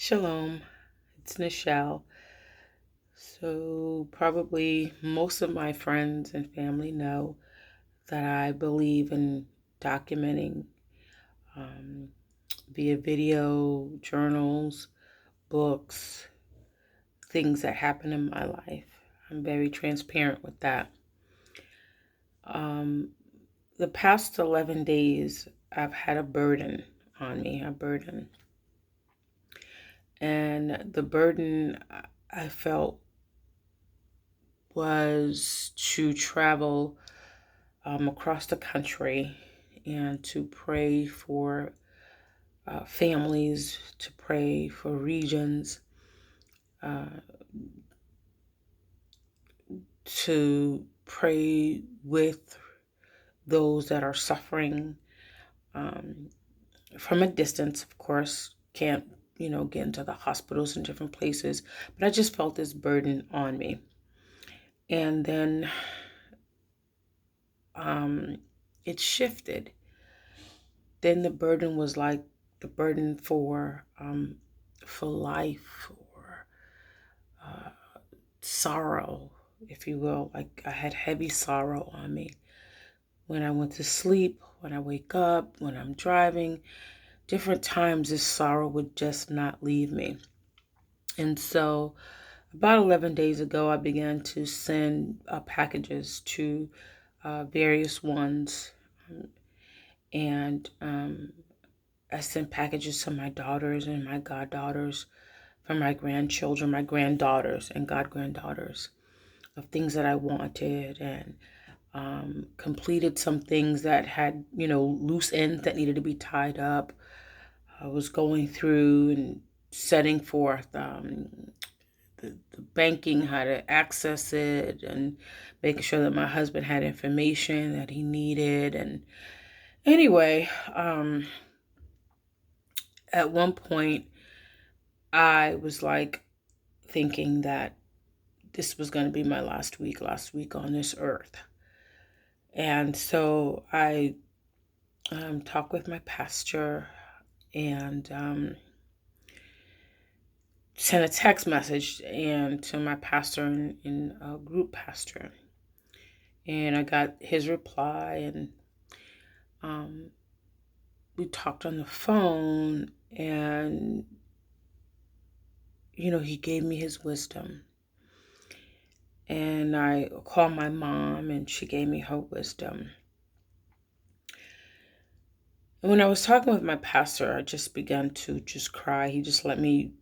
Shalom, it's Nichelle. So, probably most of my friends and family know that I believe in documenting um, via video, journals, books, things that happen in my life. I'm very transparent with that. Um, the past 11 days, I've had a burden on me, a burden. And the burden I felt was to travel across the country and to pray for families, to pray for regions, uh, to pray with those that are suffering um, from a distance, of course. Can't, get into the hospitals and different places, but I just felt this burden on me. And then um, it shifted. Then the burden was like the burden for life or uh, sorrow, if you will. Like I had heavy sorrow on me when I went to sleep, when I wake up, when I'm driving. Different times, this sorrow would just not leave me. And so, about 11 days ago, I began to send packages to various ones. And I sent packages to my daughters and my goddaughters, for my grandchildren, my granddaughters and god granddaughters, of things that I wanted, and completed some things that had, loose ends that needed to be tied up. I was going through and setting forth the banking, how to access it, and making sure that my husband had information that he needed. And anyway, at one point, I was like thinking that this was going to be my last week on this earth. And so I talked with my pastor and sent a text message and to my pastor in a group pastor. And I got his reply, and um, we talked on the phone, and he gave me his wisdom. And I called my mom, and she gave me her wisdom. And when I was talking with my pastor, I just began to just cry. He just let me,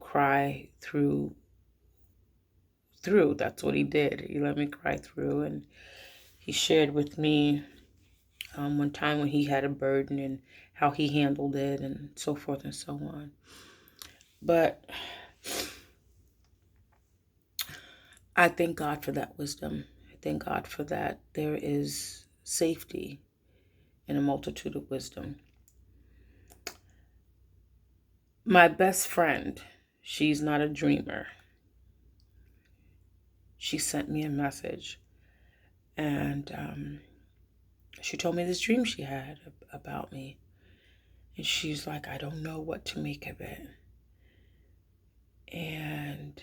cry through. That's what he did. He let me cry through, and he shared with me one time when he had a burden and how he handled it, and so forth and so on. But I thank God for that wisdom. I thank God for that. There is safety in a multitude of wisdom. My best friend, she's not a dreamer. She sent me a message, and she told me this dream she had about me. And she's like, I don't know what to make of it. And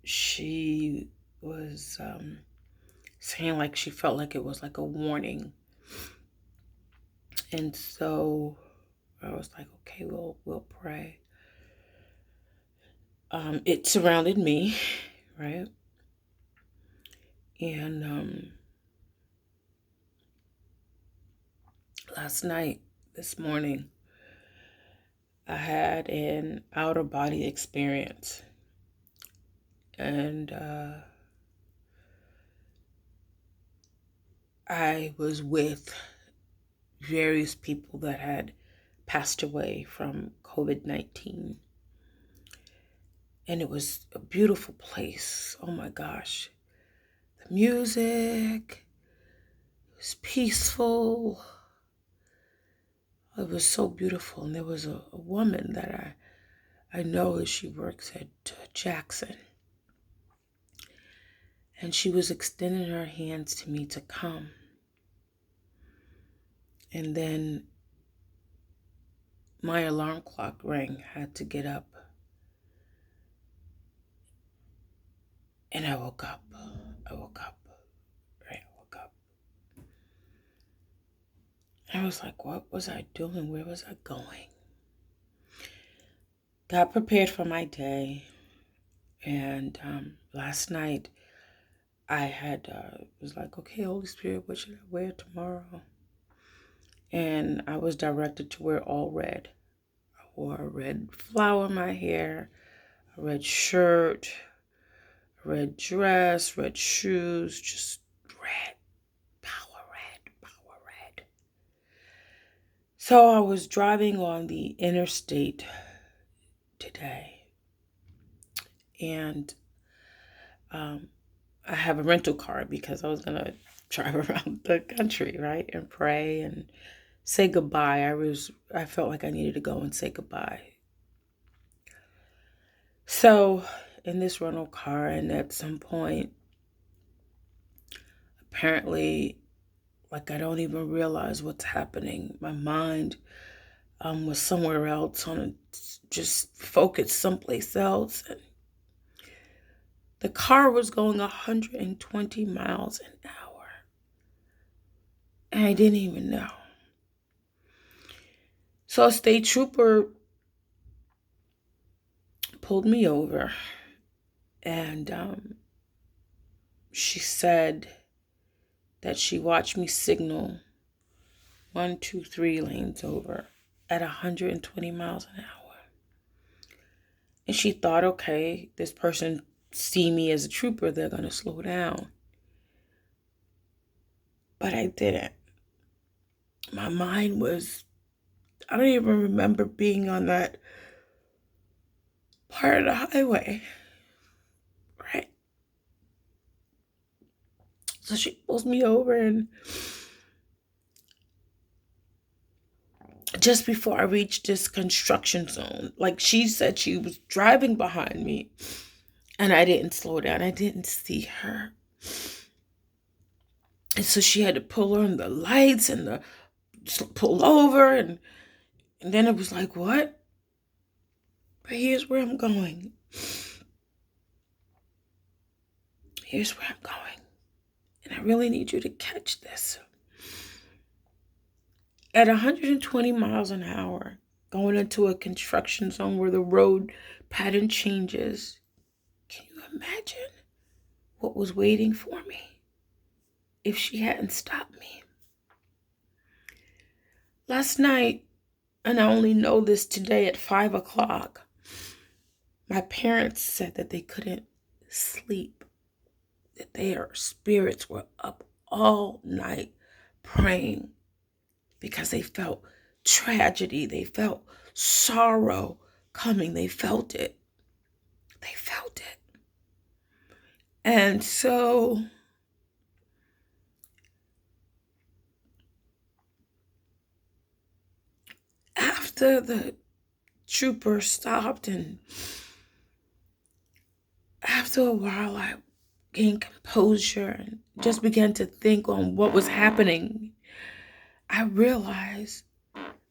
she was saying like she felt like it was like a warning. And so I was like, okay, we'll pray. It surrounded me, right? And this morning, I had an outer body experience. And I was with various people that had passed away from COVID-19. And it was a beautiful place. Oh my gosh. The music was peaceful. It was so beautiful. And there was a woman that I know that she works at Jackson. And she was extending her hands to me to come. And then my alarm clock rang. I had to get up. And I woke up. I woke up. Right, I woke up. I was like, what was I doing? Where was I going? Got prepared for my day. And last night, I had, was like, okay, Holy Spirit, what should I wear tomorrow? And I was directed to wear all red. I wore a red flower in my hair, a red shirt, a red dress, red shoes, just red, power red, power red. So I was driving on the interstate today, and I have a rental car because I was going to drive around the country, right, and pray and say goodbye. I felt like I needed to go and say goodbye. So in this rental car, and at some point, apparently, like I don't even realize what's happening. My mind was somewhere else, on a just focused someplace else. And the car was going 120 miles an hour. And I didn't even know. So a state trooper pulled me over, and she said that she watched me signal 1, 2, 3 lanes over at 120 miles an hour. And she thought, okay, this person see me as a trooper, they're going to slow down. But I didn't. My mind was, I don't even remember being on that part of the highway, right? So she pulls me over, and just before I reached this construction zone, like she said, she was driving behind me, and I didn't slow down. I didn't see her. And so she had to pull on the lights and pull over, and then it was like, what? But here's where I'm going. Here's where I'm going. And I really need you to catch this. At 120 miles an hour, going into a construction zone where the road pattern changes, can you imagine what was waiting for me if she hadn't stopped me? Last night, and I only know this today at 5 o'clock, my parents said that they couldn't sleep, that their spirits were up all night praying because they felt tragedy, they felt sorrow coming, they felt it. They felt it. And so after the trooper stopped, and after a while I gained composure and just began to think on what was happening, I realized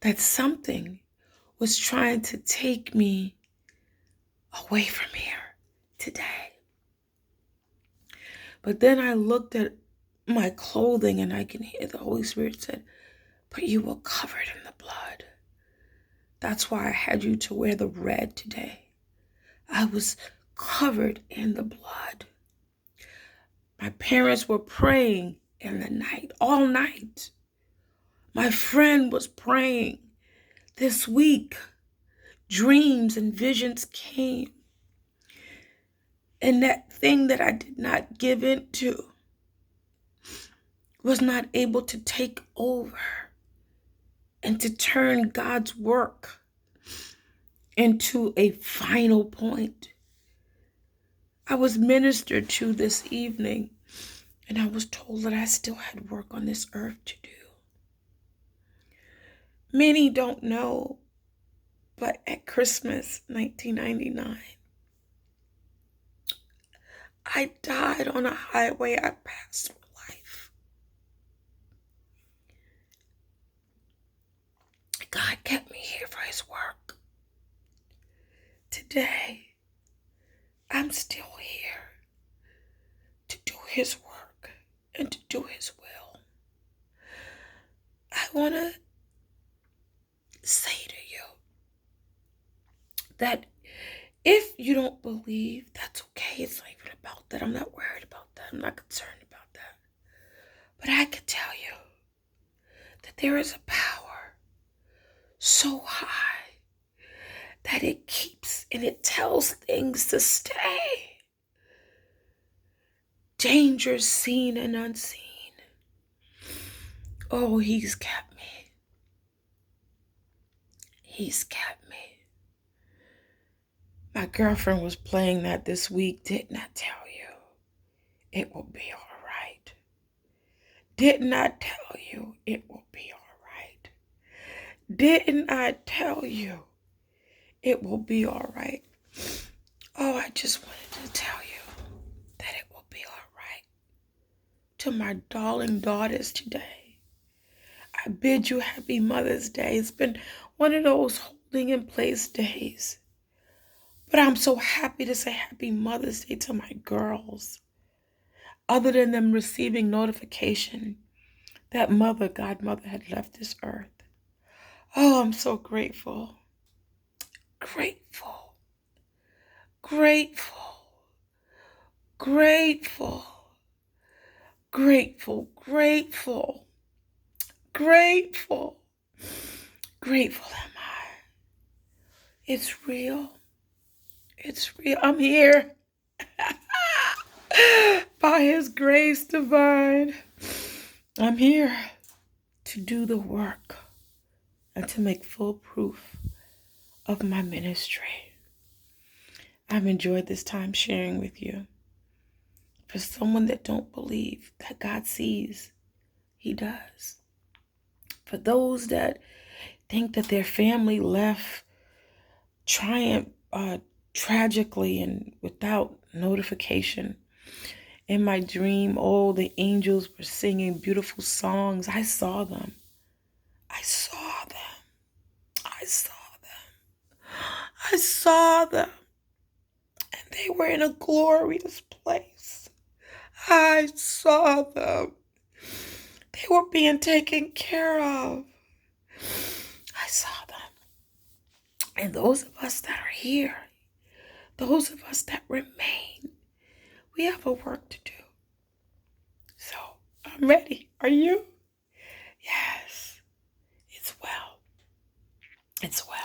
that something was trying to take me away from here today. But then I looked at my clothing, and I can hear the Holy Spirit said, but you were covered in the blood. That's why I had you to wear the red today. I was covered in the blood. My parents were praying in the night, all night. My friend was praying this week. Dreams and visions came. And that thing that I did not give into was not able to take over and to turn God's work into a final point. I was ministered to this evening, and I was told that I still had work on this earth to do. Many don't know, but at Christmas 1999, I died on a highway I passed for life. God kept me here for his work. Today, I'm still here to do his work and to do his will. I want to say to you that if you don't believe, that's okay. It's not even about that. I'm not worried about that. I'm not concerned about that. But I can tell you that there is a power so high that it keeps and it tells things to stay. Dangers seen and unseen. Oh, he's kept me. He's kept me. My girlfriend was playing that this week. Didn't I tell you it will be all right? Didn't I tell you it will be all right? Didn't I tell you it will be all right? Oh, I just wanted to tell you that it will be all right. To my darling daughters today, I bid you happy Mother's Day. It's been one of those holding in place days. But I'm so happy to say happy Mother's Day to my girls. Other than them receiving notification that godmother had left this earth. Oh, I'm so grateful. Grateful. Grateful. Grateful. Grateful. Grateful. Grateful. Grateful am I. It's real. It's real. I'm here. By his grace divine. I'm here to do the work and to make full proof of my ministry. I've enjoyed this time sharing with you. For someone that don't believe that God sees, he does. For those that think that their family left tragically and without notification. In my dream, oh, the angels were singing beautiful songs. I saw them. I saw them. I saw them. I saw them. And they were in a glorious place. I saw them. They were being taken care of. I saw them. And those of us that are here, those of us that remain, we have a work to do. So I'm ready. Are you? Yes. It's well. It's well.